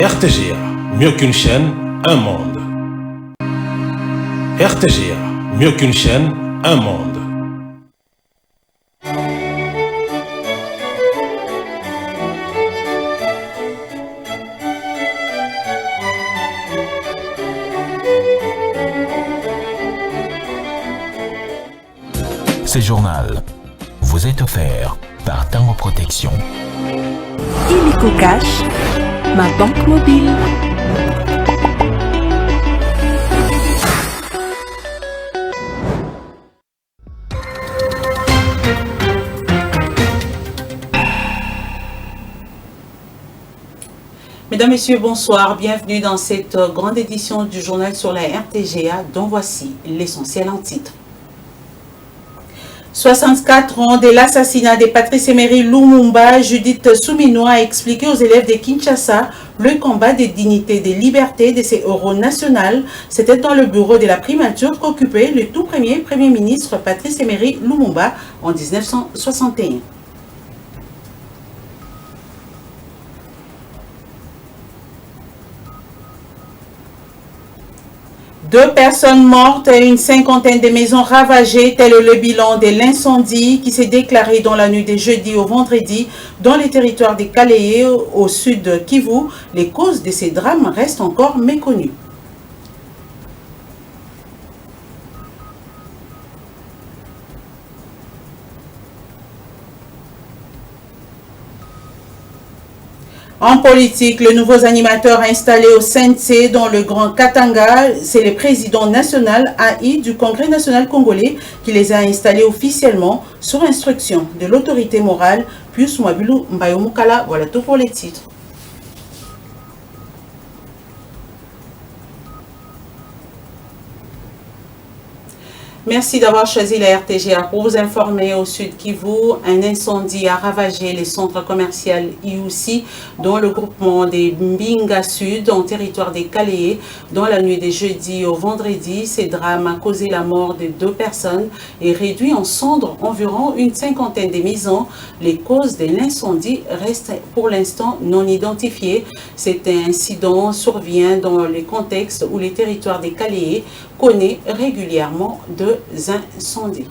RTGA, mieux qu'une chaîne, un monde. RTGA, mieux qu'une chaîne, un monde. Ce journal vous est offert par Tango Protection. Illico Cash, ma banque mobile. Mesdames, Messieurs, bonsoir. Bienvenue dans cette grande édition du journal sur la RTGA dont voici l'essentiel en titre. 64 ans de l'assassinat de Patrice Emery Lumumba, Judith Souminois a expliqué aux élèves de Kinshasa le combat des dignités et des libertés de ces héros nationaux. C'était dans le bureau de la primature qu'occupait le tout premier ministre Patrice Emery Lumumba en 1961. Deux personnes mortes et une cinquantaine de maisons ravagées, tel est le bilan de l'incendie qui s'est déclaré dans la nuit de jeudi au vendredi dans les territoires des Kaléé au sud de Kivu. Les causes de ces drames restent encore méconnues. En politique, les nouveaux animateurs installés au CNC dans le Grand Katanga, c'est le président national AI du Congrès national congolais qui les a installés officiellement sur instruction de l'autorité morale, Pius Mwabilu Mbayomukala. Voilà tout pour les titres. Merci d'avoir choisi la RTGA pour vous informer. Au sud Kivu, un incendie a ravagé les centres commerciaux IUC dans le groupement des Mbinga Sud en territoire des Kaléé. Dans la nuit des jeudi au vendredi, ces drames a causé la mort de 2 personnes et réduit en cendres environ une cinquantaine de maisons. Les causes de l'incendie restent pour l'instant non identifiées. Cet incident survient dans le contexte où les territoires des Kaléé connaît régulièrement de incendies.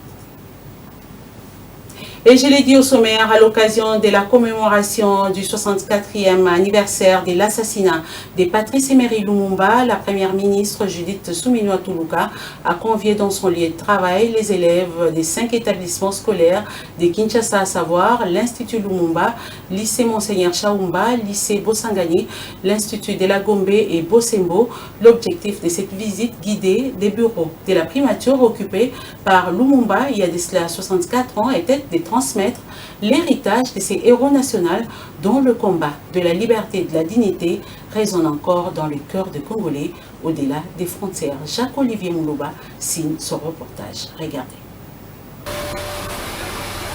Et je l'ai dit au sommaire, à l'occasion de la commémoration du 64e anniversaire de l'assassinat de Patrice Emery Lumumba, la première ministre Judith Souminois Toulouka a convié dans son lieu de travail les élèves des 5 établissements scolaires de Kinshasa, à savoir l'Institut Lumumba, lycée Monseigneur Chaoumba, lycée Bosangani, l'Institut de la Gombe et Bosembo. L'objectif de cette visite guidée des bureaux de la primature occupés par Lumumba il y a de cela 64 ans était de transmettre l'héritage de ces héros nationaux dont le combat de la liberté et de la dignité résonne encore dans le cœur des Congolais au-delà des frontières. Jacques-Olivier Moulouba signe ce reportage. Regardez.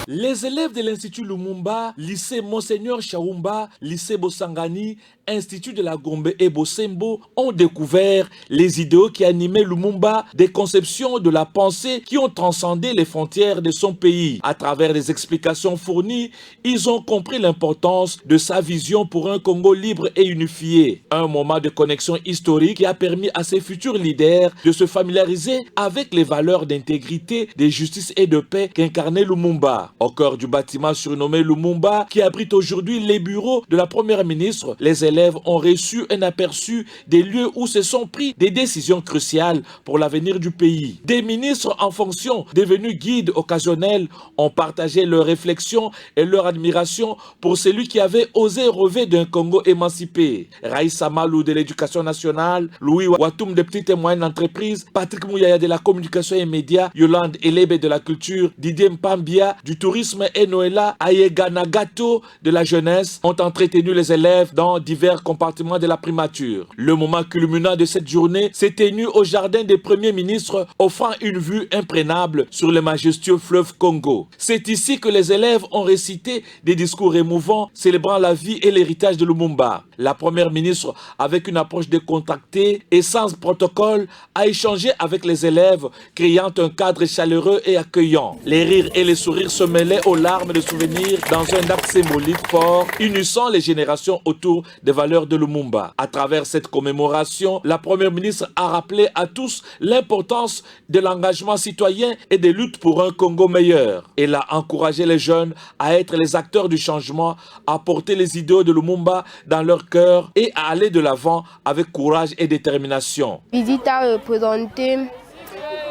Les élèves de l'Institut Lumumba, lycée Monseigneur Chaoumba, lycée Bosangani, Institut de la Gombe et Bosembo ont découvert les idéaux qui animaient Lumumba, des conceptions de la pensée qui ont transcendé les frontières de son pays. À travers les explications fournies, ils ont compris l'importance de sa vision pour un Congo libre et unifié. Un moment de connexion historique qui a permis à ces futurs leaders de se familiariser avec les valeurs d'intégrité, de justice et de paix qu'incarnait Lumumba. Au cœur du bâtiment surnommé Lumumba, qui abrite aujourd'hui les bureaux de la première ministre, les élèves ont reçu un aperçu des lieux où se sont pris des décisions cruciales pour l'avenir du pays. Des ministres en fonction, devenus guides occasionnels, ont partagé leurs réflexions et leur admiration pour celui qui avait osé rêver d'un Congo émancipé. Raïssa Malou de l'éducation nationale, Louis Watoum de petites et moyennes entreprises, Patrick Mouyaya de la communication et médias, Yolande Elebe de la culture, Didier Mpambia du tourisme et Noëlla Ayegana Gato de la jeunesse ont entretenu les élèves dans divers compartiments de la primature. Le moment culminant de cette journée s'est tenu au jardin des premiers ministres, offrant une vue imprenable sur le majestueux fleuve Congo. C'est ici que les élèves ont récité des discours émouvants célébrant la vie et l'héritage de Lumumba. La première ministre, avec une approche décontractée et sans protocole, a échangé avec les élèves, créant un cadre chaleureux et accueillant. Les rires et les sourires se mêlent mêlés aux larmes de souvenirs dans un acte symbolique fort, unissant les générations autour des valeurs de Lumumba. À travers cette commémoration, la Première ministre a rappelé à tous l'importance de l'engagement citoyen et des luttes pour un Congo meilleur. Elle a encouragé les jeunes à être les acteurs du changement, à porter les idéaux de Lumumba dans leur cœur et à aller de l'avant avec courage et détermination. Visite a représenté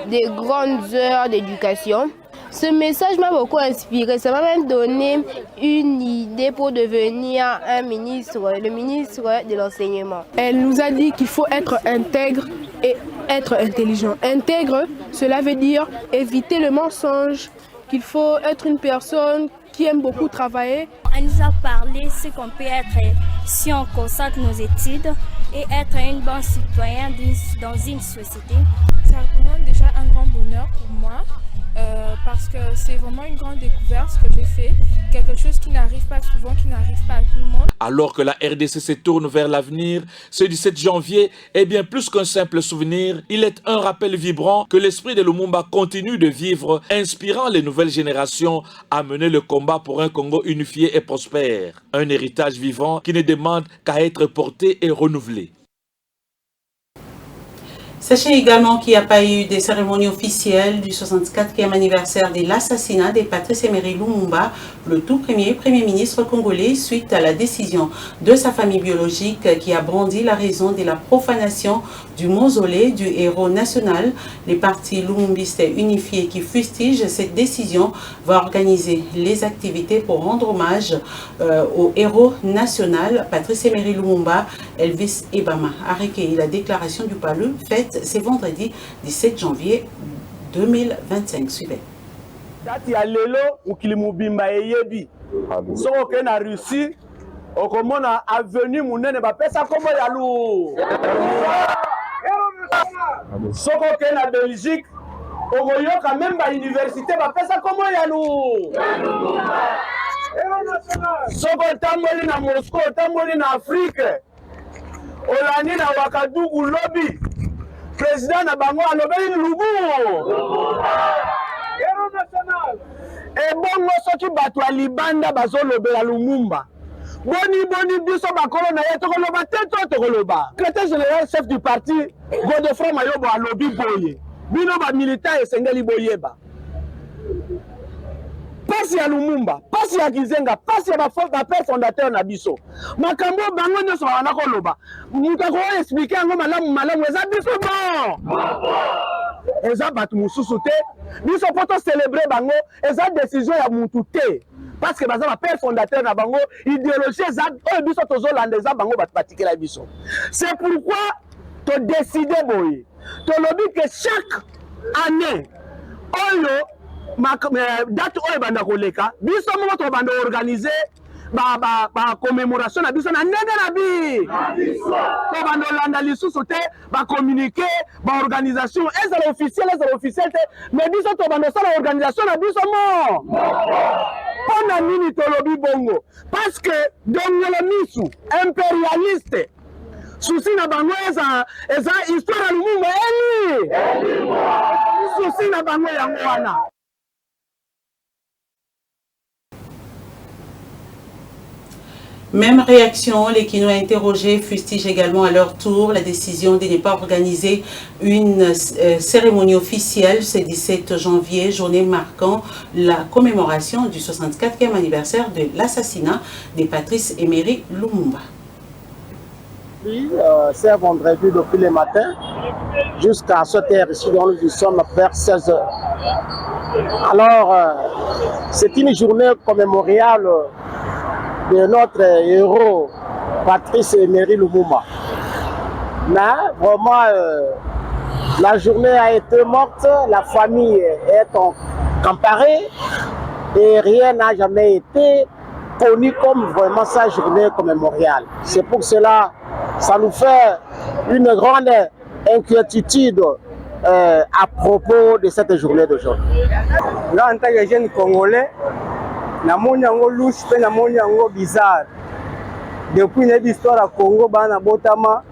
des grandes heures d'éducation. Ce message m'a beaucoup inspiré, ça m'a même donné une idée pour devenir un ministre, le ministre de l'enseignement. Elle nous a dit qu'il faut être intègre et être intelligent. Intègre, cela veut dire éviter le mensonge, qu'il faut être une personne qui aime beaucoup travailler. Elle nous a parlé ce qu'on peut être si on consacre nos études et être un bon citoyen dans une société. Ça représente déjà un grand bonheur pour moi parce que c'est vraiment une grande découverte ce que j'ai fait, quelque chose qui n'arrive pas souvent, qui n'arrive pas à tout le monde. Alors que la RDC se tourne vers l'avenir, ce 17 janvier est bien plus qu'un simple souvenir, il est un rappel vibrant que l'esprit de Lumumba continue de vivre, inspirant les nouvelles générations à mener le combat pour un Congo unifié et prospère. Un héritage vivant qui ne demande qu'à être porté et renouvelé. Sachez également qu'il n'y a pas eu de cérémonie officielle du 64e anniversaire de l'assassinat de Patrice Emery Lumumba, le tout premier ministre congolais, suite à la décision de sa famille biologique qui a brandi la raison de la profanation du mausolée du héros national. Les partis lumumbistes unifiés qui fustigent cette décision vont organiser les activités pour rendre hommage au héros national Patrice Emery Lumumba. Elvis Ebama a recueilli la déclaration du Palu faite c'est vendredi 17 janvier 2025. Suivez. Dati ya lelo ukili mubimba eyebi. Soko ke na Russie okomona avenue munene ba pesa kombo ya lu. Soko ke na Belgique okoyoka même ba université ba pesa kombo ya lu. Soko tamboli na Moscou, tamboli na Afrique. Olani na Wakadugu lobby. Président na bango alobeli Lubu. Héros national. Et bongo soki bato ya libanda bazolobela Lumumba. Boni biso bakolo na ye tokoloba te to tokoloba. Secrétaire général chef du parti Godefroid Mayobo alobi boye. Bino ba militaire esengeli boyeba. Pasi ya Lumumba, pasi ya Kizenga, pasi ya ba père fondateur na biso. Makambo bango nyonso wana koloba. Muta ko expliquer ngo malamu eza biso bon. Eza batu mususu te. Biso poto célébrer bango eza décision ya mutu te. Parce que baza ba père fondateur na bango idéologie eza biso tozolanda eza bango batu batikela biso. C'est pourquoi to décider boye. To lobi que chaque année oyo date oyo banda koleka biso moko to banda organiser ba commémoration na biso na ndenge na bi to banda landa lisusu te ba communiquer ba organisation ezala officiel te mais biso to banda sala organisation na biso mo pona nini to lobi bongo parce que dongolo misu impérialiste souci na bango eza histoire ya Lumumba eli souci na bango yango wana. Même réaction, les Kinois interrogés fustigent également à leur tour la décision de ne pas organiser une cérémonie officielle ce 17 janvier, journée marquant la commémoration du 64e anniversaire de l'assassinat de Patrice Emery Lumumba. Oui, c'est vendredi depuis le matin jusqu'à cette heure ici, dont nous sommes vers 16 h. Alors, c'est une journée commémoriale de notre héros Patrice Emery Lumumba. Mais vraiment, la journée a été morte, la famille est comparée et rien n'a jamais été connu comme vraiment sa journée commémoriale. C'est pour cela ça nous fait une grande inquiétude à propos de cette journée d'aujourd'hui. Là, en tant que jeune Congolais, namoni yango louche pe namoni yango bizarre. Depuis l'histoire à Congo bana botama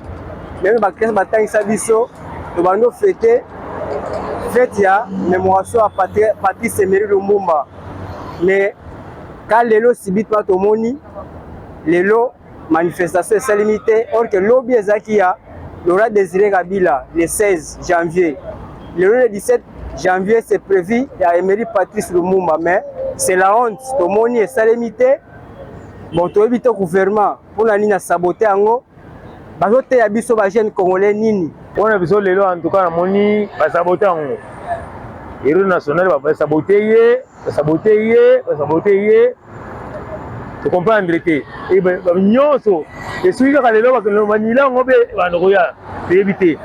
même bakese batangisa biso to bando fêter fête ya mémoration à Patrice Emery Lumumba mais quand lelo subitement tomoni lelo manifestation est limitée or que lobby ezaki ya Laurent Désiré Kabila le 16 janvier. Le 17 janvier c'est prévu à Emery Patrice Lumumba, mais c'est la honte. Tomoni est limité. Bon, tu évites le gouvernement pour la ligne saboter en bazote ya biso ba jeune congolais nini. On a besoin lelo en tout cas moni ba saboter en héros national ba saboter. Tu comprends que et ben nyonso et celui qui a lelo ba no manila ngobe ba no ya éviter.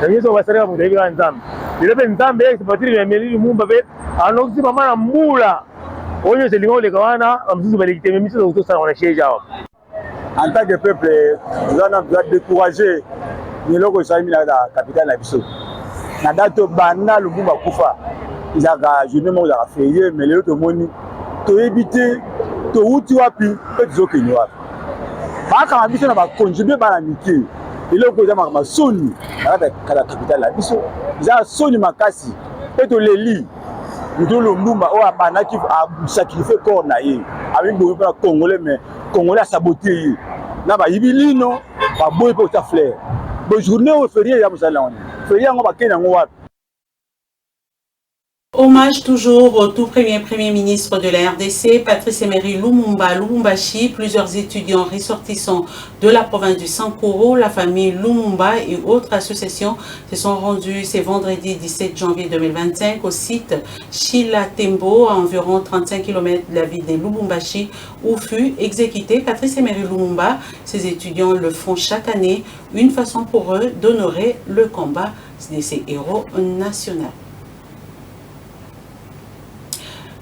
Nyonso ba sara mu debi nzambe. Le ben nzambe c'est parti de Emery Lumumba be anoxi mama na mbula. Onyo se lingo le kawana amzuzu ba legitime miso to ça on a chez jao. En tant que peuple, nous avons découragé les locaux de la capitale de Bisso. Nous avons banal le Lumumba Koufa. Ils ont jeune monde a fait mais les autres moni to éviter to uti wapi peut zoke ni wapi. Ba ka Bisso na ba contribuer ba la miki. Les locaux za ma soni na la capitale de Bisso. Ils ont soni makasi peut to leli. Nous le Lumumba o abana qui a sacrifié corps na ye. Avec beaucoup de Congolais mais Congolais a saboté. Na ba yibilino ba boy pour ta fleur. Bo journée au férié ya musala on. Férié ngo ba kena ngo wapi. Hommage toujours au tout premier ministre de la RDC, Patrice Emery Lumumba, Lubumbashi. Plusieurs étudiants ressortissants de la province du Sankoro, la famille Lumumba et autres associations se sont rendus ce vendredi 17 janvier 2025 au site Chilatembo, à environ 35 km de la ville de Lubumbashi, où fut exécuté Patrice Emery Lumumba. Ces étudiants le font chaque année, une façon pour eux d'honorer le combat de ces héros nationaux.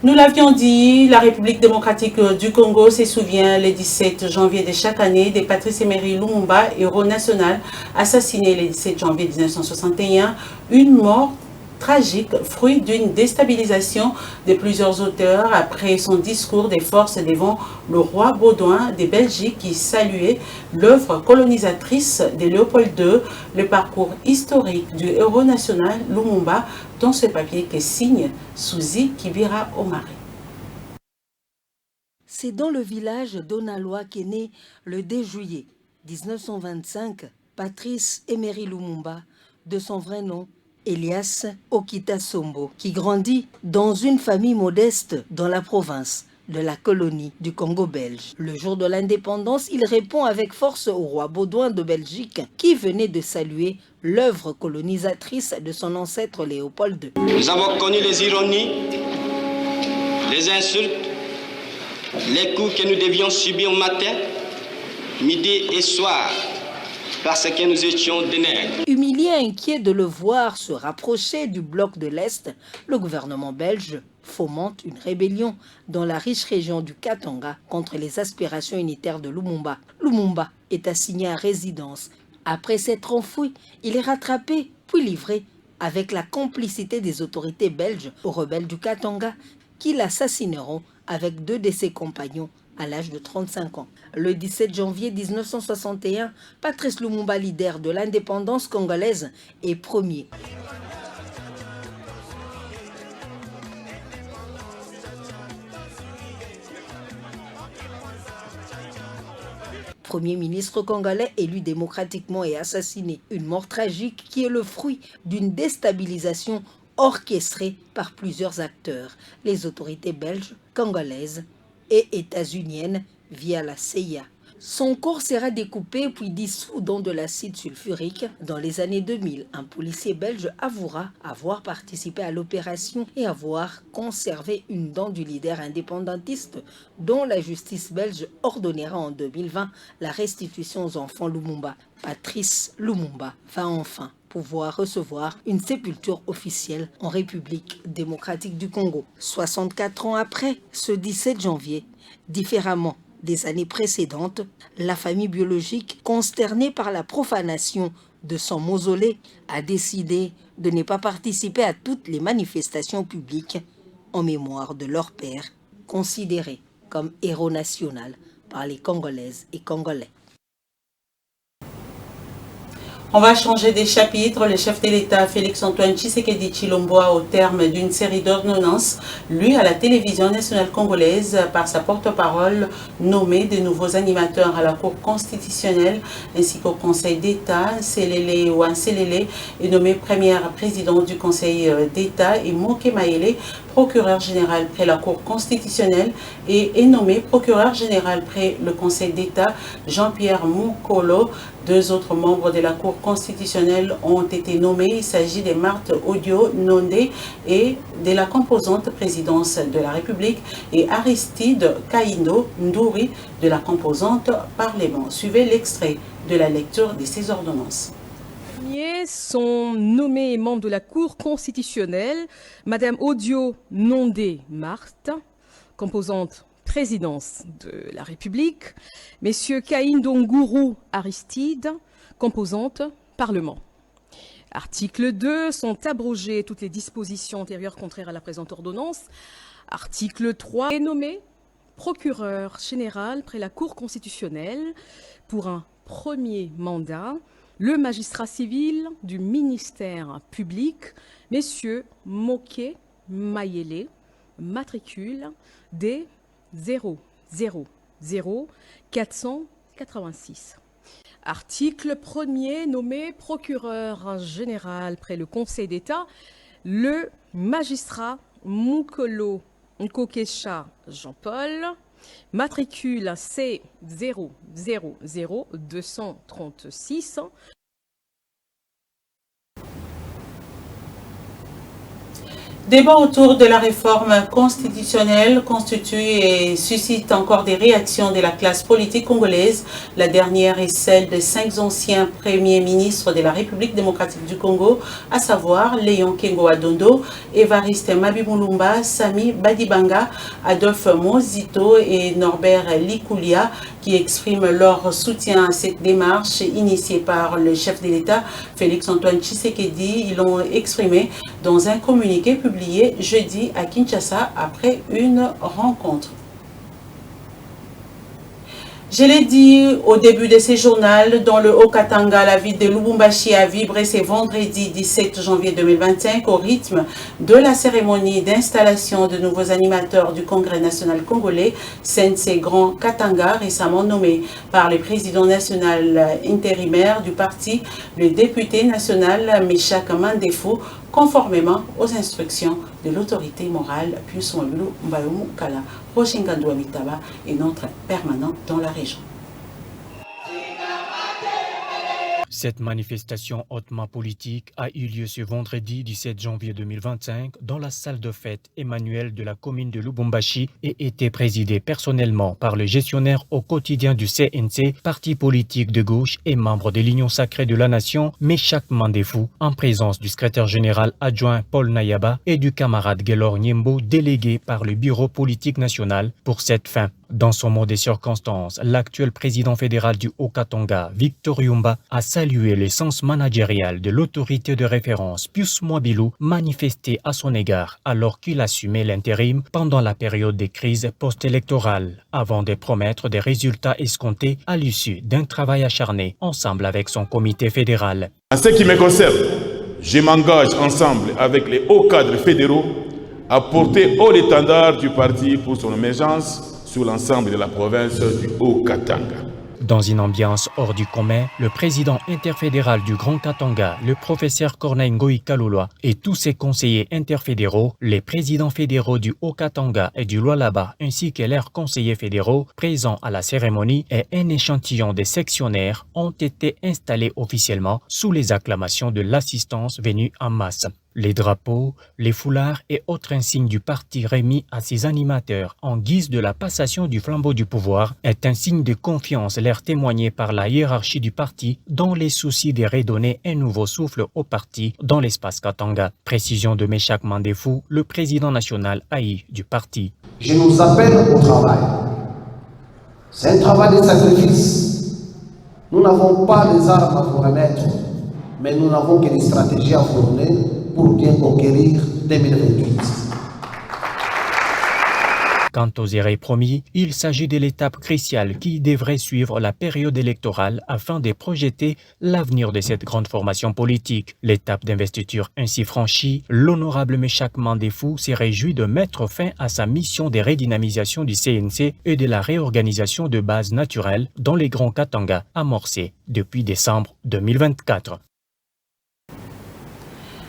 Nous l'avions dit, la République démocratique du Congo se souvient le 17 janvier de chaque année de Patrice Emery Lumumba, héros national, assassiné le 17 janvier 1961, une mort tragique, fruit d'une déstabilisation de plusieurs auteurs après son discours des forces devant le roi Baudouin de Belgique qui saluait l'œuvre colonisatrice de Léopold II, le parcours historique du héros national Lumumba, dans ce papier que signe Souzi Kibira Omari. C'est dans le village d'Onaloa qu'est né le 2 juillet 1925 Patrice Emery Lumumba, de son vrai nom Elias Okita Sombo, qui grandit dans une famille modeste dans la province de la colonie du Congo belge. Le jour de l'indépendance, il répond avec force au roi Baudouin de Belgique qui venait de saluer l'œuvre colonisatrice de son ancêtre Léopold II. Nous avons connu les ironies, les insultes, les coups que nous devions subir matin, midi et soir, parce que nous étions des nègres. Humilié et inquiet de le voir se rapprocher du bloc de l'Est, le gouvernement belge fomente une rébellion dans la riche région du Katanga contre les aspirations unitaires de Lumumba. Lumumba est assigné à résidence. Après s'être enfoui, il est rattrapé puis livré avec la complicité des autorités belges aux rebelles du Katanga qui l'assassineront avec 2 de ses compagnons à l'âge de 35 ans. Le 17 janvier 1961, Patrice Lumumba, leader de l'indépendance congolaise, est premier. Premier ministre congolais élu démocratiquement et assassiné. Une mort tragique qui est le fruit d'une déstabilisation orchestrée par plusieurs acteurs, les autorités belges, congolaises et états-uniennes via la CIA. Son corps sera découpé puis dissous dans de l'acide sulfurique. Dans les années 2000, un policier belge avouera avoir participé à l'opération et avoir conservé une dent du leader indépendantiste dont la justice belge ordonnera en 2020 la restitution aux enfants Lumumba. Patrice Lumumba va enfin pouvoir recevoir une sépulture officielle en République démocratique du Congo. 64 ans après, ce 17 janvier, différemment des années précédentes, la famille biologique, consternée par la profanation de son mausolée, a décidé de ne pas participer à toutes les manifestations publiques en mémoire de leur père, considéré comme héros national par les Congolaises et Congolais. On va changer des chapitres. Le chef de l'État, Félix-Antoine Tshisekedi Tshilombo, au terme d'une série d'ordonnances lues à la télévision nationale congolaise par sa porte-parole, nommé de nouveaux animateurs à la Cour constitutionnelle ainsi qu'au Conseil d'État. Selele Wanselele est nommé premier président du Conseil d'État et Moke Mayele, procureur général près la Cour constitutionnelle, et est nommé procureur général près le Conseil d'État. Jean-Pierre Moukolo, deux autres membres de la Cour constitutionnelle, ont été nommés. Il s'agit de Marthe Odio Nondé et de la composante présidence de la République et Aristide Kaindo Ndouri de la composante Parlement. Suivez l'extrait de la lecture de ces ordonnances. Sont nommés membres de la Cour constitutionnelle Madame Odio Nondé Marthe, composante présidence de la République, Messieurs Kaindo Nguru Aristide, composante Parlement. Article 2, sont abrogées toutes les dispositions antérieures contraires à la présente ordonnance. Article 3, est nommé procureur général près la Cour constitutionnelle pour un premier mandat le magistrat civil du ministère public, messieurs Moke Mayele, matricule D 000486. Article 1er, nommé procureur général près le Conseil d'État, le magistrat Moukolo Nkokesha Jean-Paul, matricule C 000236. Débat autour de la réforme constitutionnelle constitue et suscite encore des réactions de la classe politique congolaise. La dernière est celle de 5 anciens premiers ministres de la République démocratique du Congo, à savoir Léon Kengo Adondo, Évariste Mabimulumba, Sami Badibanga, Adolphe Mozito et Norbert Likoulia, qui expriment leur soutien à cette démarche initiée par le chef de l'État, Félix-Antoine Tshisekedi. Ils l'ont exprimé dans un communiqué publié jeudi à Kinshasa après une rencontre. Je l'ai dit au début de ce journal, dans le Haut-Katanga, la ville de Lubumbashi a vibré ce vendredi 17 janvier 2025 au rythme de la cérémonie d'installation de nouveaux animateurs du Congrès national congolais, CNC Grand Katanga, récemment nommé par le président national intérimaire du parti, le député national Meshak Mandefou, conformément aux instructions de l'autorité morale Pius Mwabulu Mbayumu Kala. Roger Ngandou Amitaba est notre permanent dans la région. Cette manifestation hautement politique a eu lieu ce vendredi 17 janvier 2025 dans la salle de fête Emmanuel de la commune de Lubumbashi et était présidée personnellement par le gestionnaire au quotidien du CNC, parti politique de gauche et membre de l'Union sacrée de la nation, Meshak Mandefou, en présence du secrétaire général adjoint Paul Nayaba et du camarade Gelor Niembo, délégué par le bureau politique national pour cette fin. Dans son mot des circonstances, l'actuel président fédéral du Haut-Katanga, Victor Yumba, a salué l'essence managériale de l'autorité de référence Pius Mwabulu manifestée à son égard alors qu'il assumait l'intérim pendant la période des crises post-électorales, avant de promettre des résultats escomptés à l'issue d'un travail acharné ensemble avec son comité fédéral. En ce qui me concerne, je m'engage ensemble avec les hauts cadres fédéraux à porter haut l'étendard du parti pour son émergence sur l'ensemble de la province du Haut-Katanga. Dans une ambiance hors du commun, le président interfédéral du Grand Katanga, le professeur Corneille Ngoï Kalulwa, et tous ses conseillers interfédéraux, les présidents fédéraux du Haut-Katanga et du Lualaba, ainsi que leurs conseillers fédéraux présents à la cérémonie et un échantillon des sectionnaires ont été installés officiellement sous les acclamations de l'assistance venue en masse. Les drapeaux, les foulards et autres insignes du parti remis à ses animateurs en guise de la passation du flambeau du pouvoir est un signe de confiance leur témoigné par la hiérarchie du parti dans les soucis de redonner un nouveau souffle au parti dans l'espace Katanga. Précision de Meshak Mandefou, le président national AI du parti. Je nous appelle au travail. C'est un travail de sacrifice. Nous n'avons pas les armes à vous remettre, mais nous n'avons que des stratégies à vous donner pour bien conquérir 2028. Quant aux erreurs promis, il s'agit de l'étape cruciale qui devrait suivre la période électorale afin de projeter l'avenir de cette grande formation politique. L'étape d'investiture ainsi franchie, l'honorable Méchac Mandefou se réjouit de mettre fin à sa mission de redynamisation du CNC et de la réorganisation de bases naturelles dans les Grands Katanga amorcés depuis décembre 2024.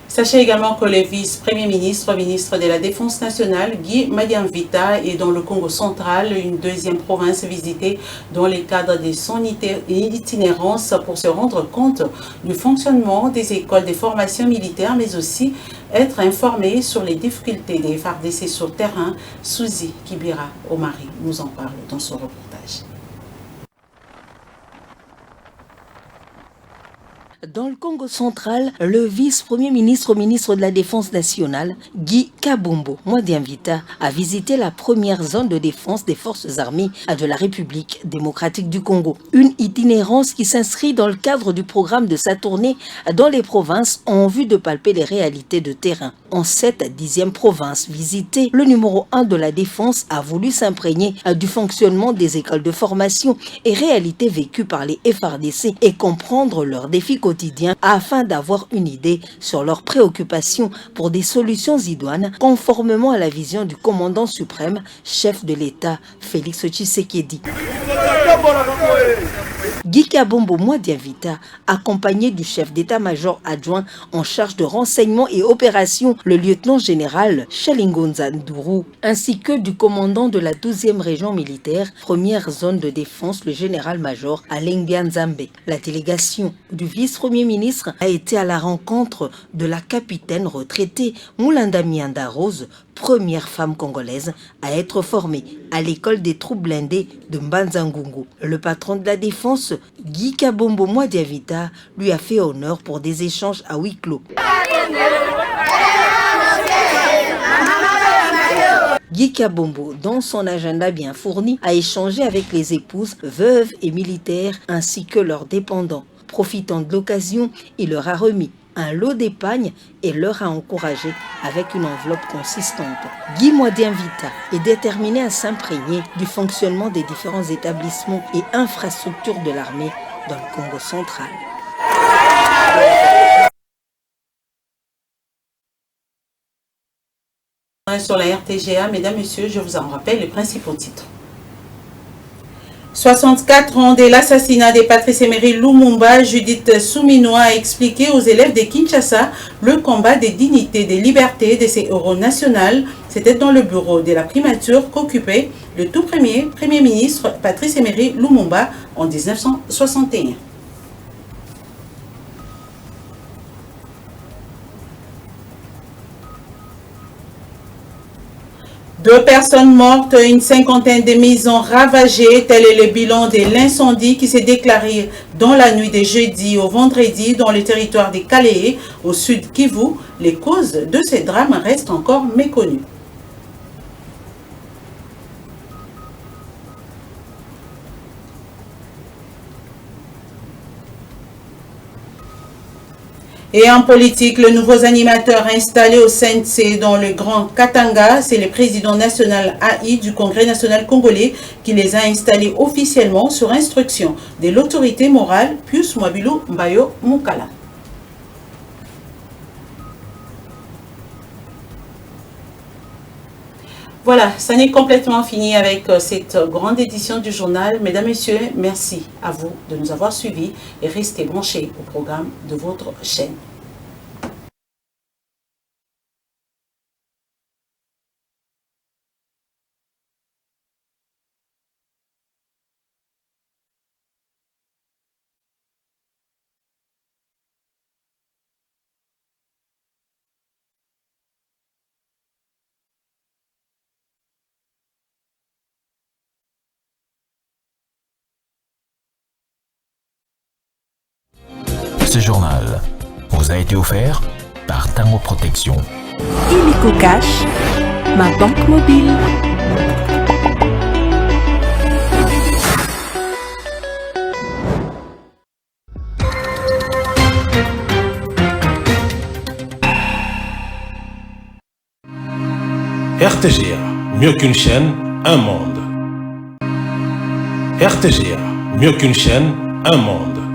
Sachez également que le vice-premier ministre, ministre de la Défense nationale, Guy Madian-Vita, est dans le Congo central, une deuxième province visitée dans le cadre de son itinérance pour se rendre compte du fonctionnement des écoles de formation militaire, mais aussi être informé sur les difficultés des FARDC sur terrain. Suzy Kibira Omari nous en parle dans son reportage. Dans le Congo central, le vice-premier ministre, ministre de la Défense nationale, Guy Kabombo Madian-Vita, a visité la première zone de défense des forces armées de la République démocratique du Congo. Une itinérance qui s'inscrit dans le cadre du programme de sa tournée dans les provinces en vue de palper les réalités de terrain. En cette 10e province visitée, le numéro 1 de la Défense a voulu s'imprégner du fonctionnement des écoles de formation et réalités vécues par les FARDC et comprendre leurs défis quotidiens afin d'avoir une idée sur leurs préoccupations pour des solutions idoines conformément à la vision du commandant suprême, chef de l'État, Félix Tshisekedi. Guy Kabombo Madian-Vita, accompagné du chef d'état-major adjoint en charge de renseignement et opérations, le lieutenant-général Chalingonza Ndourou, ainsi que du commandant de la 12e région militaire, première zone de défense, le général-major Alengia Nzambe. La délégation du vice-premier ministre a été à la rencontre de la capitaine retraitée Moulanda Mianda Rose, première femme congolaise à être formée à l'école des troupes blindées de Mbanza-Ngungu. Le patron de la défense, Guy Kabombo Madian-Vita, lui a fait honneur pour des échanges à huis clos. Guy Kabombo, dans son agenda bien fourni, a échangé avec les épouses, veuves et militaires ainsi que leurs dépendants. Profitant de l'occasion, il leur a remis un lot d'épargne et leur a encouragé avec une enveloppe consistante. Guy Madian-Vita est déterminé à s'imprégner du fonctionnement des différents établissements et infrastructures de l'armée dans le Congo central. Sur la RTGA, mesdames, messieurs, je vous en rappelle les principaux titres. 64 ans de l'assassinat de Patrice Emery Lumumba, Judith Souminoa a expliqué aux élèves de Kinshasa le combat des dignités, des libertés de ces héros nationaux. C'était dans le bureau de la primature qu'occupait le tout premier ministre Patrice Emery Lumumba en 1961. Deux personnes mortes, une cinquantaine de maisons ravagées, tel est le bilan de l'incendie qui s'est déclaré dans la nuit de jeudi au vendredi dans le territoire de Kalehe, au sud Kivu. Les causes de ces drames restent encore méconnues. Et en politique, le nouveau animateur installé au CNC dans le Grand Katanga, c'est le président national AI du Congrès national congolais qui les a installés officiellement sur instruction de l'autorité morale Pius Mwabilou Mbayo Mukala. Voilà, ça n'est complètement fini avec cette grande édition du journal. Mesdames, Messieurs, merci à vous de nous avoir suivis et restez branchés au programme de votre chaîne. Ce journal vous a été offert par Tango Protection. Illico Cash, ma banque mobile. RTGA, mieux qu'une chaîne, un monde. RTGA, mieux qu'une chaîne, un monde.